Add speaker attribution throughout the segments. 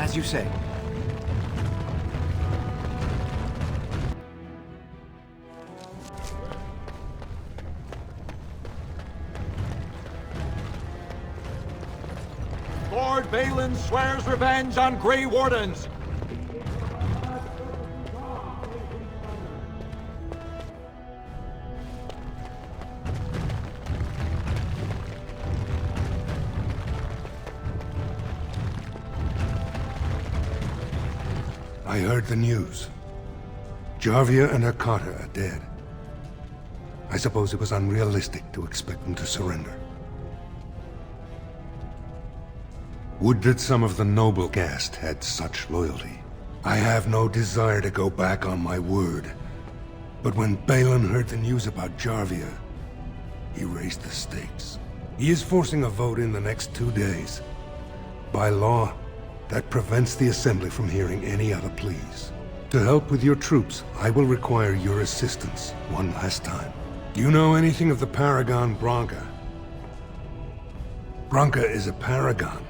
Speaker 1: As you say.
Speaker 2: Lord Balin swears revenge on Grey Wardens!
Speaker 3: I heard the news. Jarvia and her Carter are dead. I suppose it was unrealistic to expect them to surrender. Would that some of the noble caste had such loyalty. I have no desire to go back on my word. But when Balin heard the news about Jarvia, he raised the stakes. He is forcing a vote in the next 2 days. By law, that prevents the Assembly from hearing any other pleas. To help with your troops, I will require your assistance one last time. Do you know anything of the Paragon Branka? Branka is a paragon,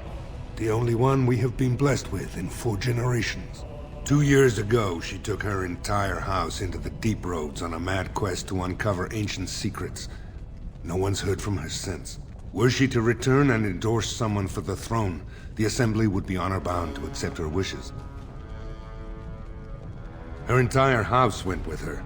Speaker 3: the only one we have been blessed with in 4 generations. 2 years ago, she took her entire house into the deep roads on a mad quest to uncover ancient secrets. No one's heard from her since. Were she to return and endorse someone for the throne, the Assembly would be honor-bound to accept her wishes. Her entire house went with her.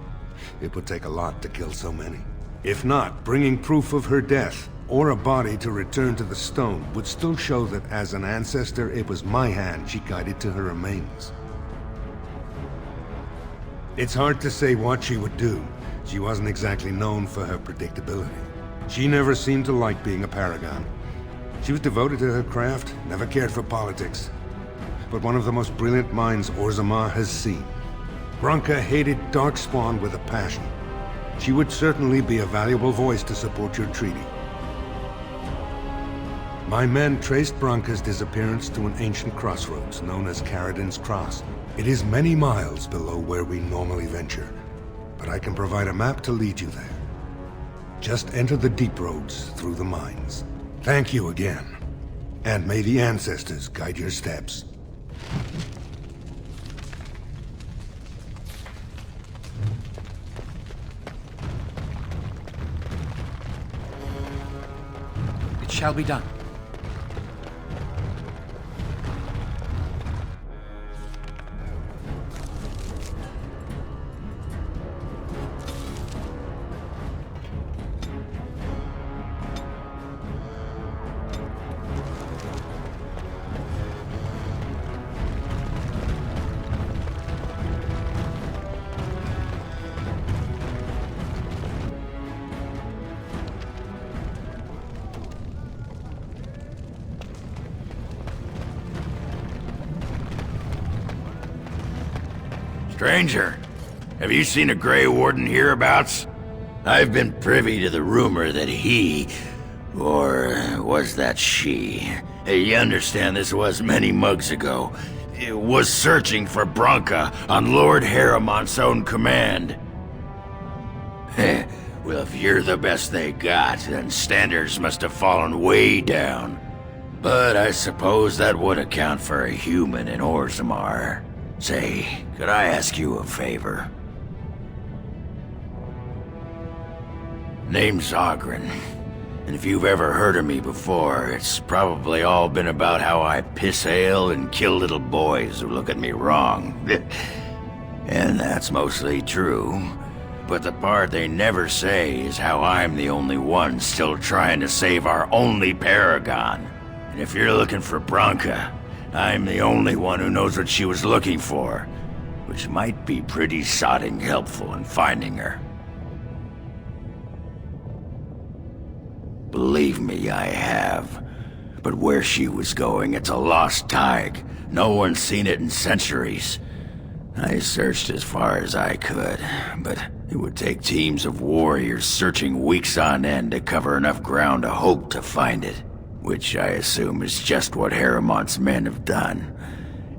Speaker 3: It would take a lot to kill so many. If not, bringing proof of her death, or a body to return to the stone, would still show that as an ancestor, it was my hand she guided to her remains. It's hard to say what she would do. She wasn't exactly known for her predictability. She never seemed to like being a paragon. She was devoted to her craft, never cared for politics. But one of the most brilliant minds Orzammar has seen. Branka hated Darkspawn with a passion. She would certainly be a valuable voice to support your treaty. My men traced Branka's disappearance to an ancient crossroads known as Caradin's Cross. It is many miles below where we normally venture, but I can provide a map to lead you there. Just enter the deep roads through the mines. Thank you again, and may the ancestors guide your steps.
Speaker 1: It shall be done.
Speaker 4: Stranger, have you seen a Grey Warden hereabouts? I've been privy to the rumor that he, or was that she? You understand this was many mugs ago, was searching for Branka on Lord Harrimon's own command. Well, if you're the best they got, then standards must have fallen way down. But I suppose that would account for a human in Orzammar. Say, could I ask you a favor? Name's Ogren, and if you've ever heard of me before, it's probably all been about how I piss ale and kill little boys who look at me wrong. And that's mostly true. But the part they never say is how I'm the only one still trying to save our only paragon. And if you're looking for Branka, I'm the only one who knows what she was looking for, which might be pretty sodding helpful in finding her. Believe me, I have. But where she was going, it's a lost Thaig. No one's seen it in centuries. I searched as far as I could, but it would take teams of warriors searching weeks on end to cover enough ground to hope to find it. Which I assume is just what Harrimon's men have done.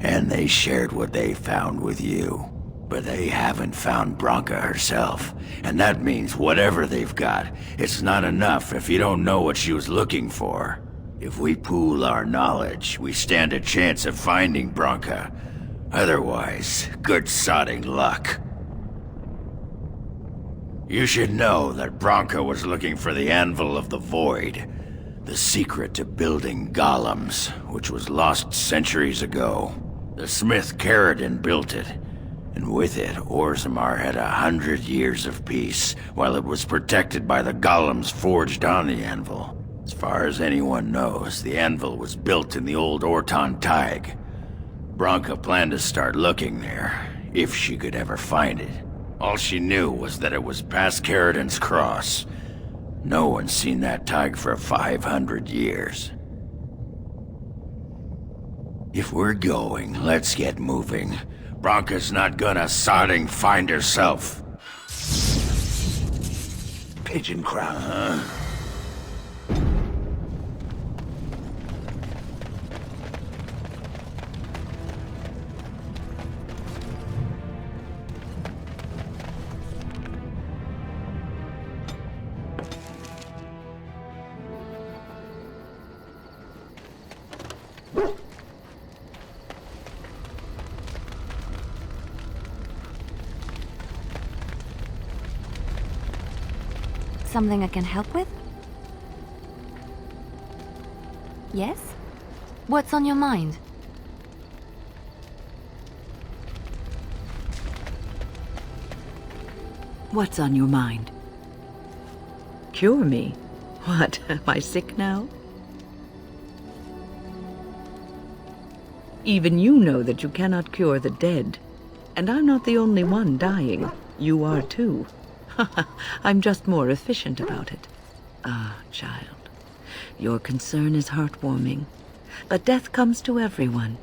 Speaker 4: And they shared what they found with you. But they haven't found Branka herself. And that means whatever they've got, it's not enough if you don't know what she was looking for. If we pool our knowledge, we stand a chance of finding Branka. Otherwise, good sodding luck. You should know that Branka was looking for the Anvil of the Void, the secret to building golems, which was lost centuries ago. The smith Caradon built it, and with it, Orzammar had 100 years of peace, while it was protected by the golems forged on the anvil. As far as anyone knows, the anvil was built in the old Orton Thaig. Branka planned to start looking there, if she could ever find it. All she knew was that it was past Caradon's cross. No one's seen that Thaig for 500 years. If we're going, let's get moving. Branka's not gonna sodding find herself.
Speaker 5: Pigeon crap.
Speaker 6: Something I can help with? Yes? What's on your mind?
Speaker 7: What's on your mind? Cure me? What, am I sick now? Even you know that you cannot cure the dead. And I'm not the only one dying. You are too. I'm just more efficient about it. Ah, child, your concern is heartwarming. But death comes to everyone,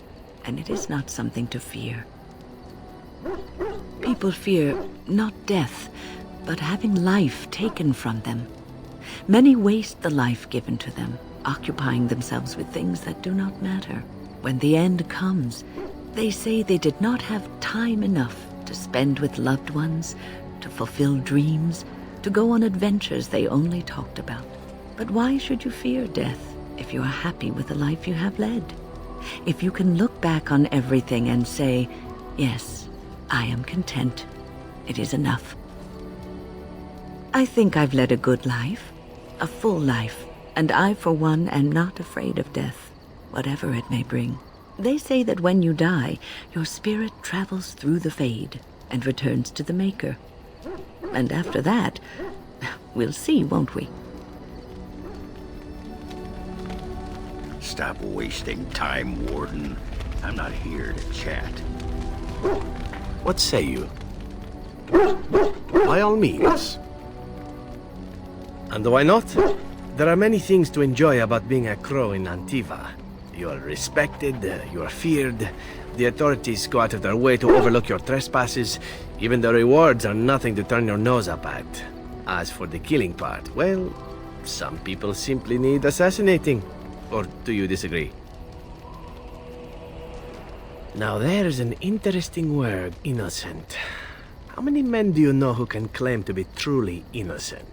Speaker 7: and it is not something to fear. People fear not death, but having life taken from them. Many waste the life given to them, occupying themselves with things that do not matter. When the end comes, they say they did not have time enough to spend with loved ones, to fulfill dreams, to go on adventures they only talked about. But why should you fear death if you are happy with the life you have led? If you can look back on everything and say, yes, I am content. It is enough. I think I've led a good life, a full life, and I, for one, am not afraid of death, whatever it may bring. They say that when you die, your spirit travels through the fade and returns to the Maker. And after that, we'll see, won't we?
Speaker 4: Stop wasting time, Warden. I'm not here to chat.
Speaker 5: What say you? By all means. And why not? There are many things to enjoy about being a crow in Antiva. You are respected, you are feared, the authorities go out of their way to overlook your trespasses, even the rewards are nothing to turn your nose up at. As for the killing part, well, some people simply need assassinating. Or do you disagree? Now there's an interesting word, innocent. How many men do you know who can claim to be truly innocent?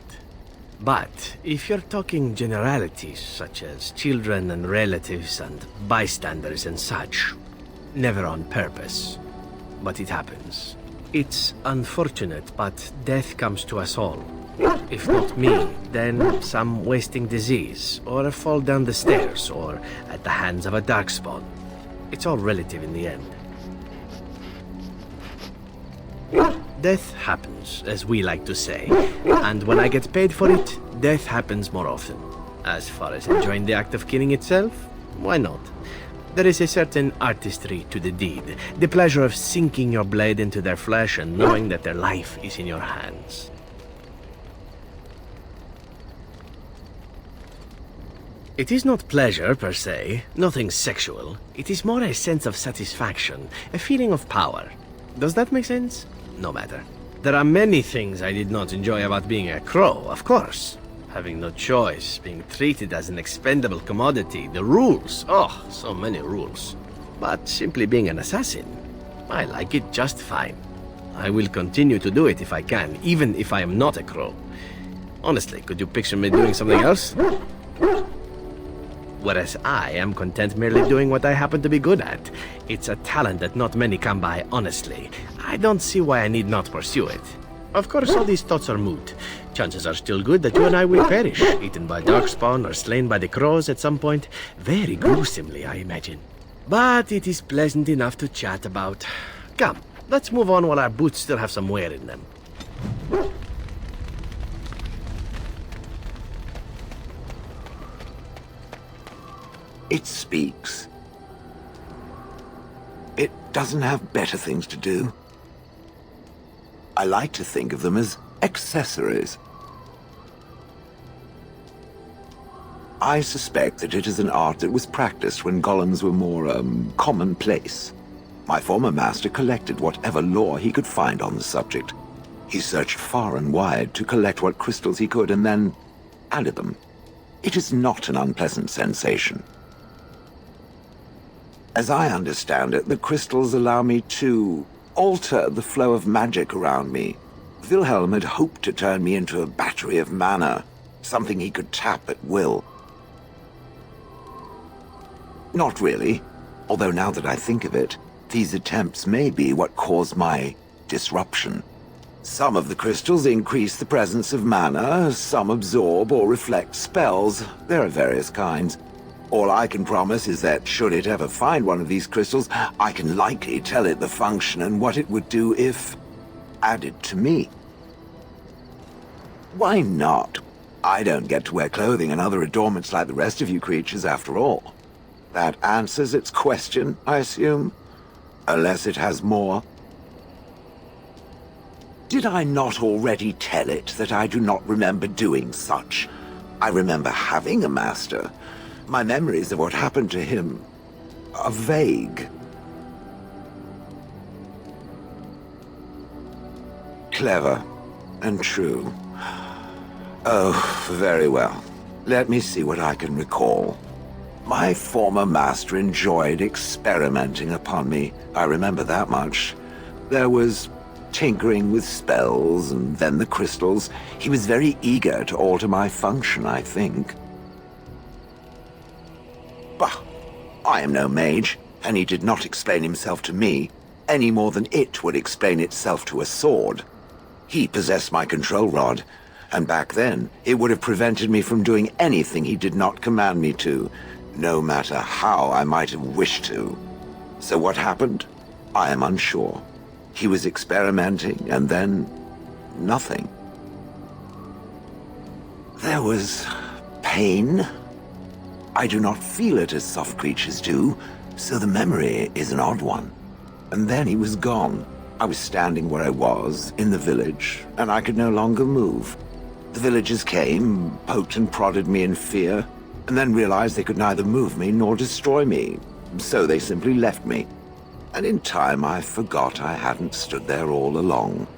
Speaker 5: But if you're talking generalities, such as children and relatives and bystanders and such, never on purpose. But it happens. It's unfortunate, but death comes to us all. If not me, then some wasting disease, or a fall down the stairs, or at the hands of a darkspawn. It's all relative in the end. Death happens, as we like to say, and when I get paid for it, death happens more often. As far as enjoying the act of killing itself, why not? There is a certain artistry to the deed, the pleasure of sinking your blade into their flesh and knowing that their life is in your hands. It is not pleasure, per se, nothing sexual. It is more a sense of satisfaction, a feeling of power. Does that make sense? No matter. There are many things I did not enjoy about being a crow, of course. Having no choice, being treated as an expendable commodity, the rules, oh, so many rules. But simply being an assassin, I like it just fine. I will continue to do it if I can, even if I am not a crow. Honestly, could you picture me doing something else? whereas I am content merely doing what I happen to be good at. It's a talent that not many come by, honestly. I don't see why I need not pursue it. Of course, all these thoughts are moot. Chances are still good that you and I will perish, eaten by darkspawn or slain by the crows at some point. Very gruesomely, I imagine. But it is pleasant enough to chat about. Come, let's move on while our boots still have some wear in them.
Speaker 8: It speaks. It doesn't have better things to do. I like to think of them as accessories. I suspect that it is an art that was practiced when golems were more, commonplace. My former master collected whatever lore he could find on the subject. He searched far and wide to collect what crystals he could and then added them. It is not an unpleasant sensation. As I understand it, the crystals allow me to alter the flow of magic around me. Wilhelm had hoped to turn me into a battery of mana, something he could tap at will. Not really, although now that I think of it, these attempts may be what caused my disruption. Some of the crystals increase the presence of mana, some absorb or reflect spells. There are various kinds. All I can promise is that should it ever find one of these crystals, I can likely tell it the function and what it would do if added to me. Why not? I don't get to wear clothing and other adornments like the rest of you creatures after all. That answers its question, I assume? Unless it has more. Did I not already tell it that I do not remember doing such? I remember having a master. My memories of what happened to him are vague. Clever and true. Oh, very well. Let me see what I can recall. My former master enjoyed experimenting upon me. I remember that much. There was tinkering with spells and then the crystals. He was very eager to alter my function, I think. Bah, I am no mage, and he did not explain himself to me, any more than it would explain itself to a sword. He possessed my control rod, and back then, it would have prevented me from doing anything he did not command me to, no matter how I might have wished to. So what happened? I am unsure. He was experimenting, and then nothing. There was pain. I do not feel it as soft creatures do, so the memory is an odd one. And then he was gone. I was standing where I was, in the village, and I could no longer move. The villagers came, poked and prodded me in fear, and then realized they could neither move me nor destroy me, so they simply left me. And in time I forgot I hadn't stood there all along.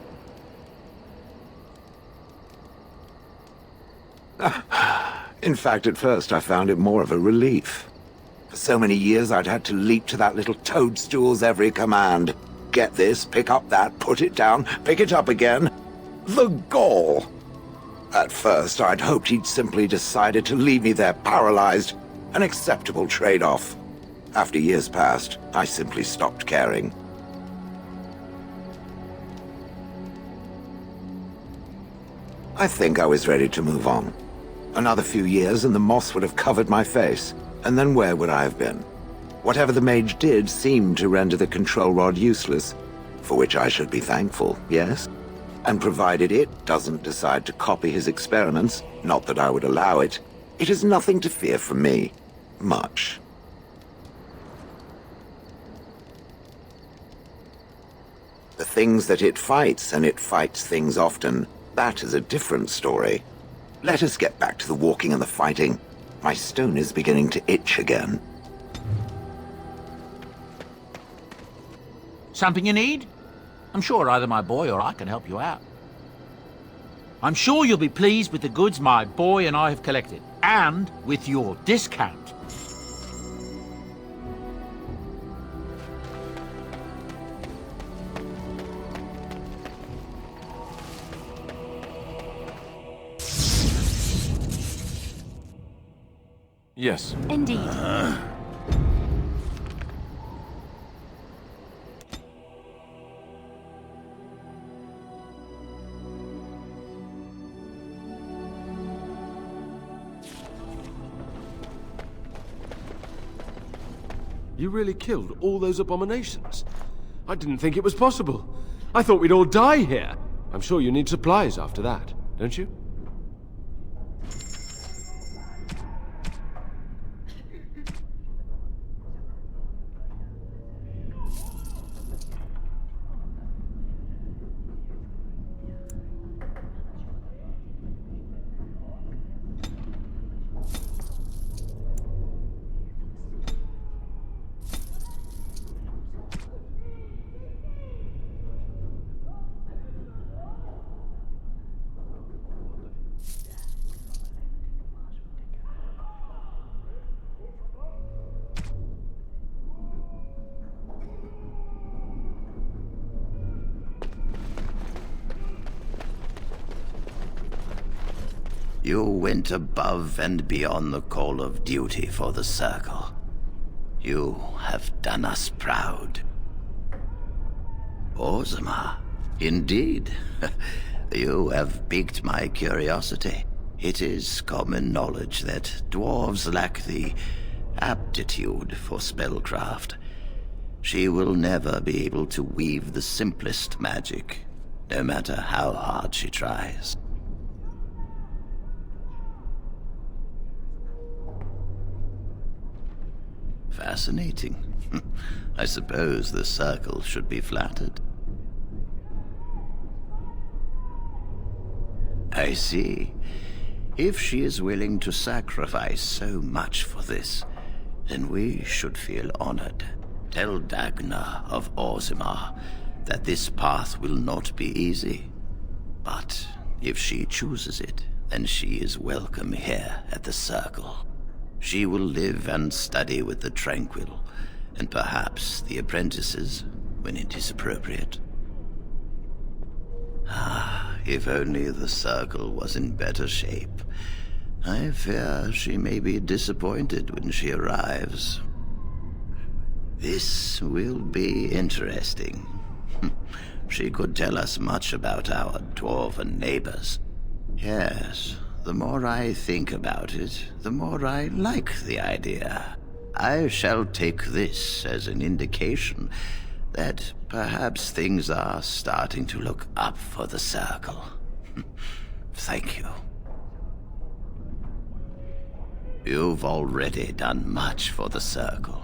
Speaker 8: In fact, at first I found it more of a relief. For so many years I'd had to leap to that little toadstool's every command. Get this, pick up that, put it down, pick it up again. The gall! At first I'd hoped he'd simply decided to leave me there paralyzed, an acceptable trade-off. After years passed, I simply stopped caring. I think I was ready to move on. Another few years and the moss would have covered my face, and then where would I have been? Whatever the mage did seemed to render the control rod useless, for which I should be thankful, yes? And provided it doesn't decide to copy his experiments, not that I would allow it, it is nothing to fear from me. Much. The things that it fights, and it fights things often, that is a different story. Let us get back to the walking and the fighting. My stone is beginning to itch again.
Speaker 9: Something you need? I'm sure either my boy or I can help you out. I'm sure you'll be pleased with the goods my boy and I have collected, and with your discount.
Speaker 10: Yes.
Speaker 6: Indeed.
Speaker 10: You really killed all those abominations? I didn't think it was possible. I thought we'd all die here. I'm sure you need supplies after that, don't you?
Speaker 4: You went above and beyond the call of duty for the Circle. You have done us proud. Orzammar, indeed. You have piqued my curiosity. It is common knowledge that dwarves lack the aptitude for spellcraft. She will never be able to weave the simplest magic, no matter how hard she tries. Fascinating. I suppose the Circle should be flattered. I see. If she is willing to sacrifice so much for this, then we should feel honored. Tell Dagna of Orzammar that this path will not be easy. But if she chooses it, then she is welcome here at the Circle. She will live and study with the Tranquil, and perhaps the apprentices, when it is appropriate. Ah, if only the Circle was in better shape. I fear she may be disappointed when she arrives. This will be interesting. She could tell us much about our dwarven neighbors. Yes, the more I think about it, the more I like the idea. I shall take this as an indication that perhaps things are starting to look up for the Circle. Thank you. You've already done much for the Circle.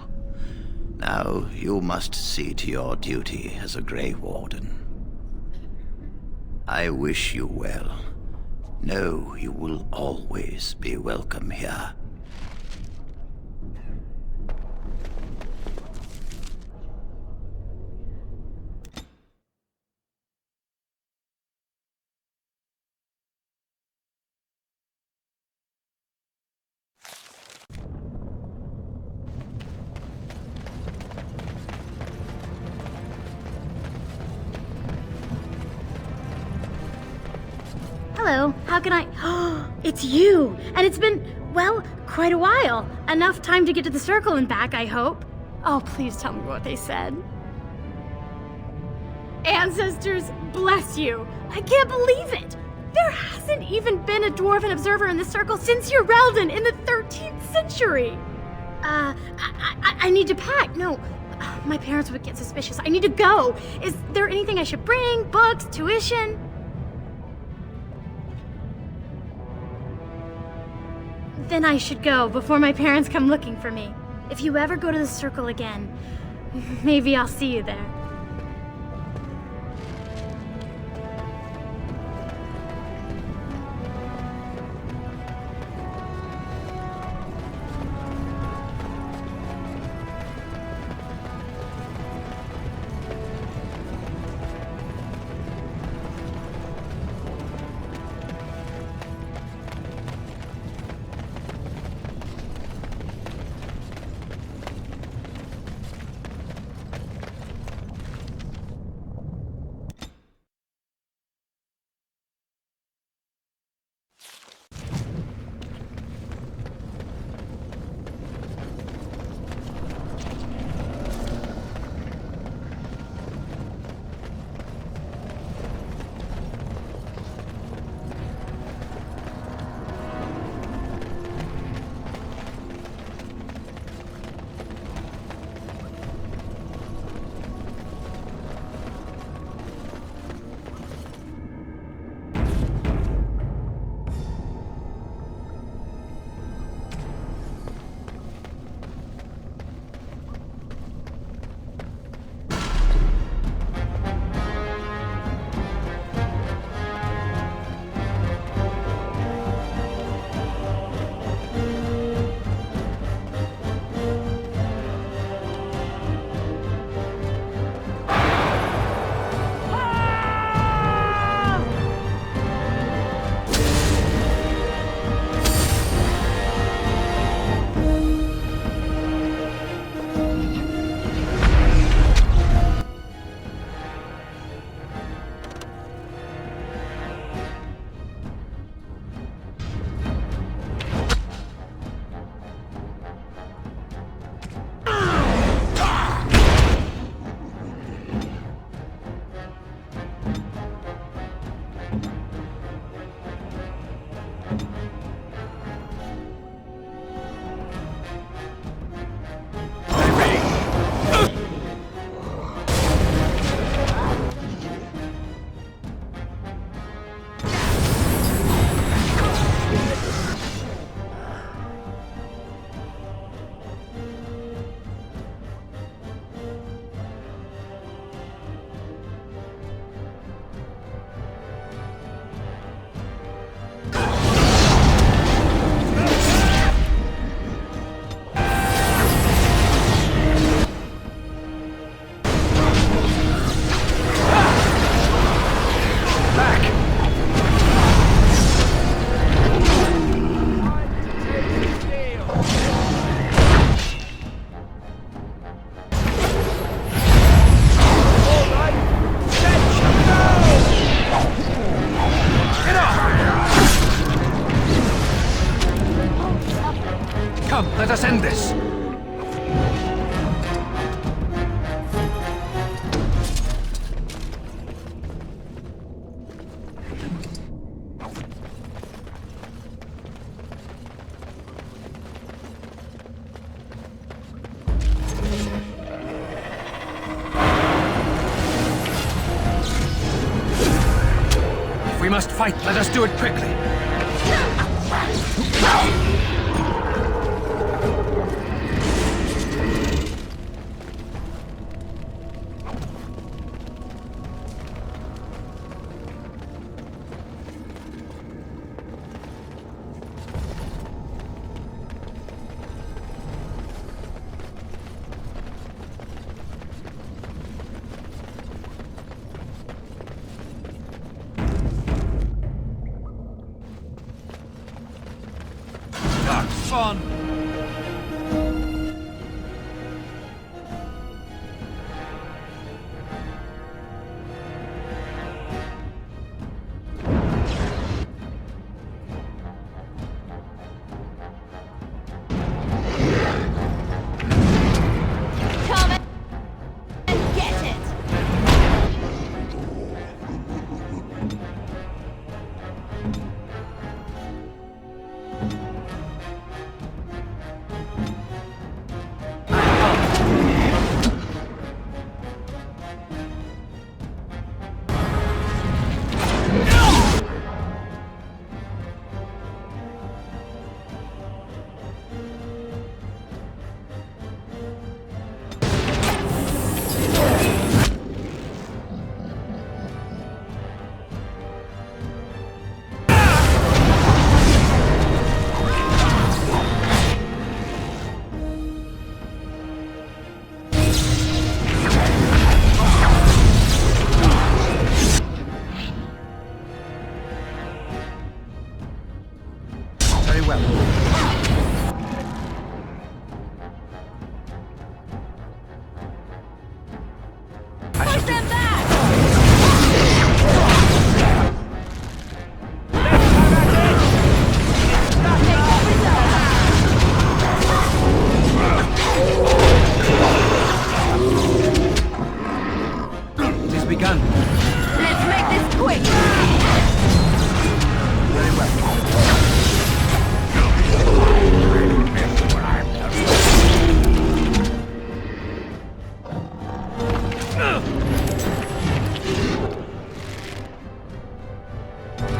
Speaker 4: Now you must see to your duty as a Grey Warden. I wish you well. Know you will always be welcome here.
Speaker 11: Hello, how can I... It's you! And it's been, well, quite a while. Enough time to get to the Circle and back, I hope. Oh, please tell me what they said. Ancestors, bless you! I can't believe it! There hasn't even been a Dwarven observer in the Circle since Urelden in the 13th century! I need to pack. No, my parents would get suspicious. I need to go. Is there anything I should bring? Books? Tuition? Then I should go before my parents come looking for me. If you ever go to the Circle again, maybe I'll see you there.
Speaker 1: must fight. Let us do it quickly. Fun.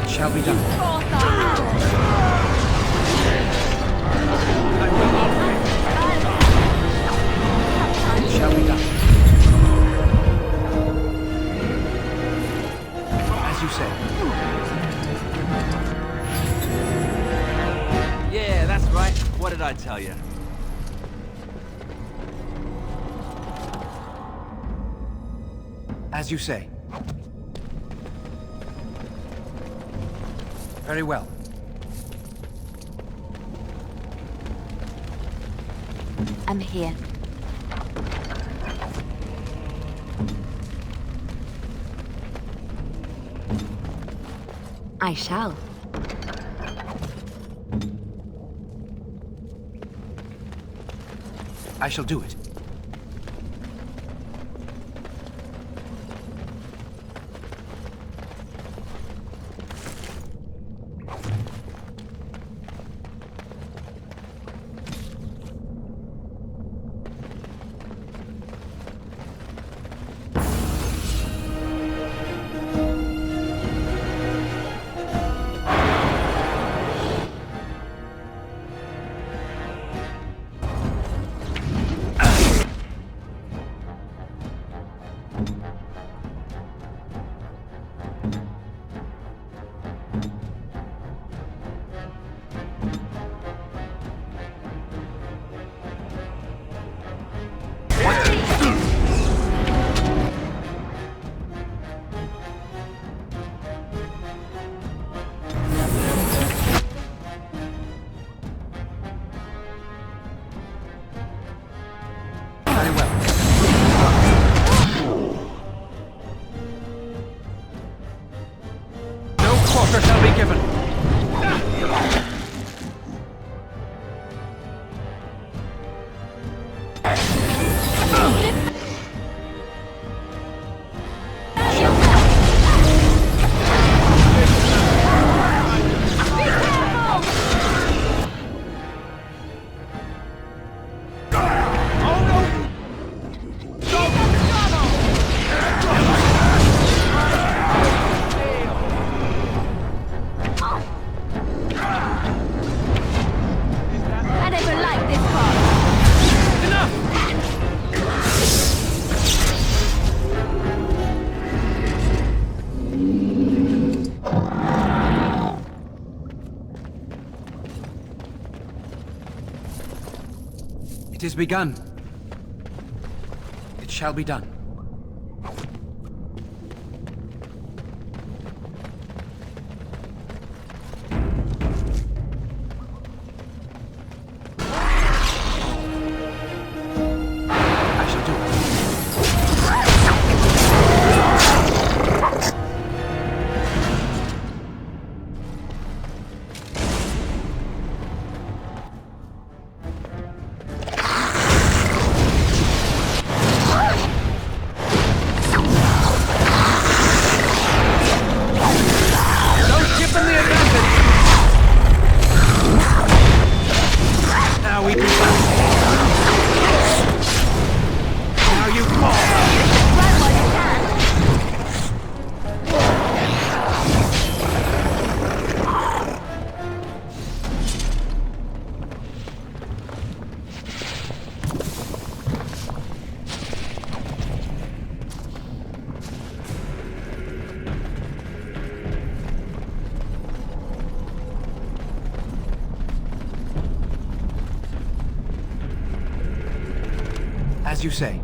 Speaker 1: Shall be done. Shall be done. As you say.
Speaker 12: Yeah, that's right. What did I tell you?
Speaker 1: As you say. Very well.
Speaker 6: I'm here. I shall.
Speaker 1: I shall do it. It is begun. It shall be done. As you say.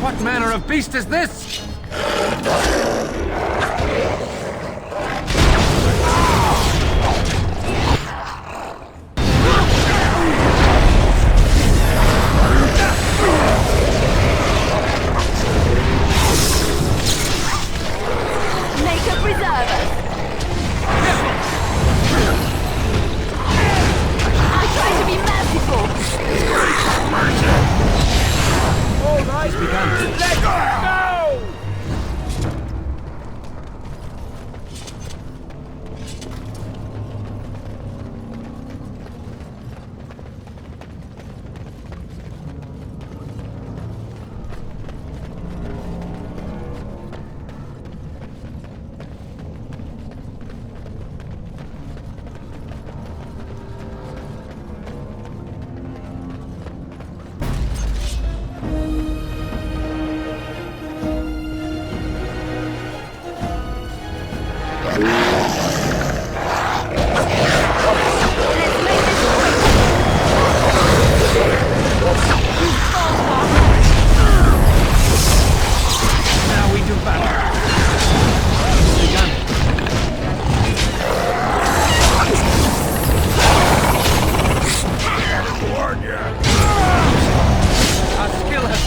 Speaker 2: What manner of beast is this?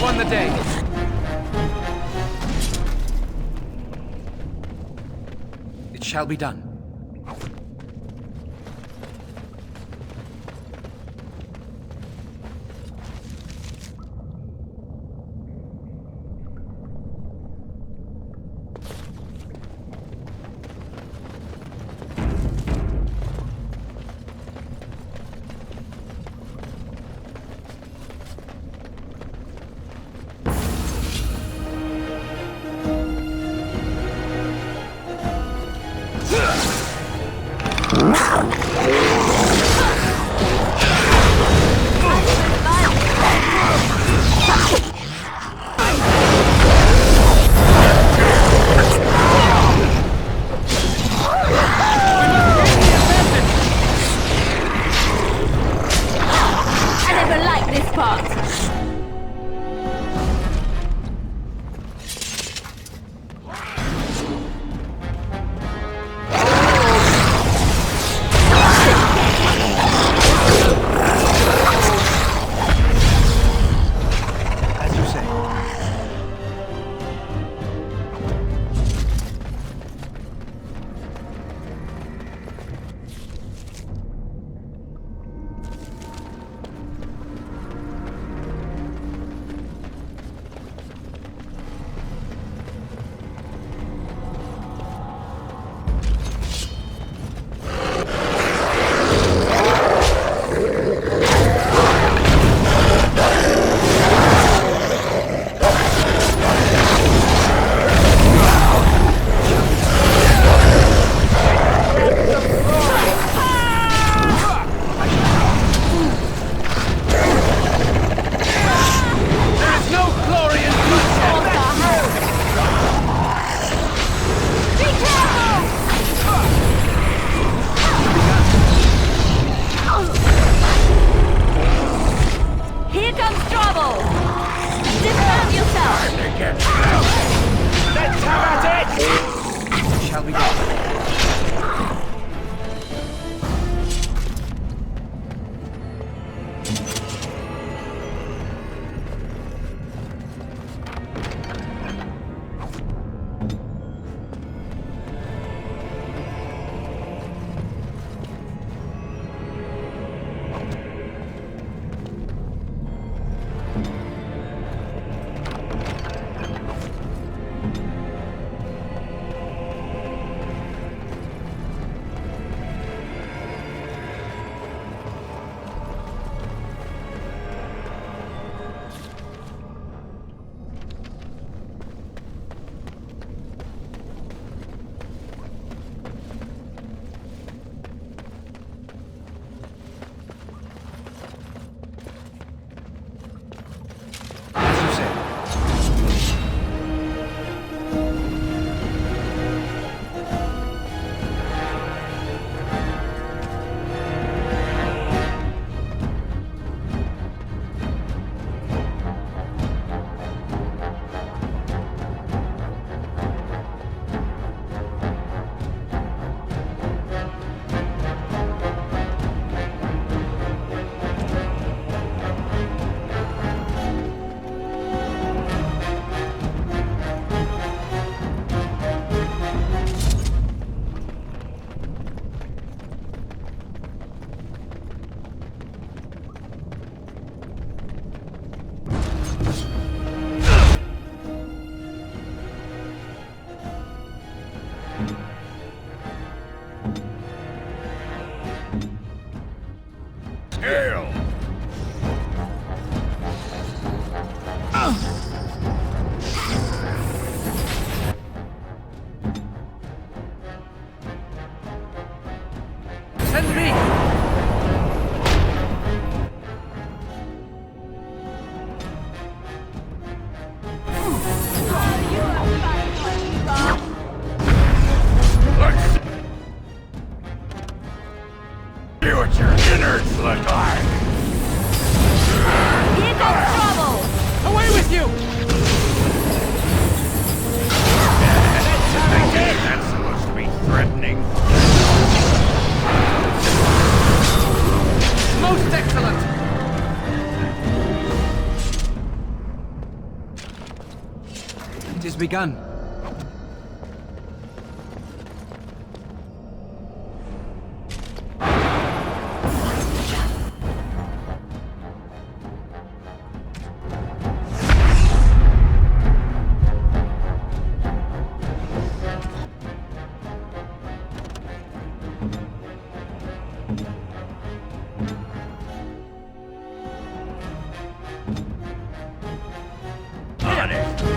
Speaker 1: Won the day. It shall be done.
Speaker 2: Here comes trouble! Away with you!
Speaker 1: has begun.
Speaker 4: On it!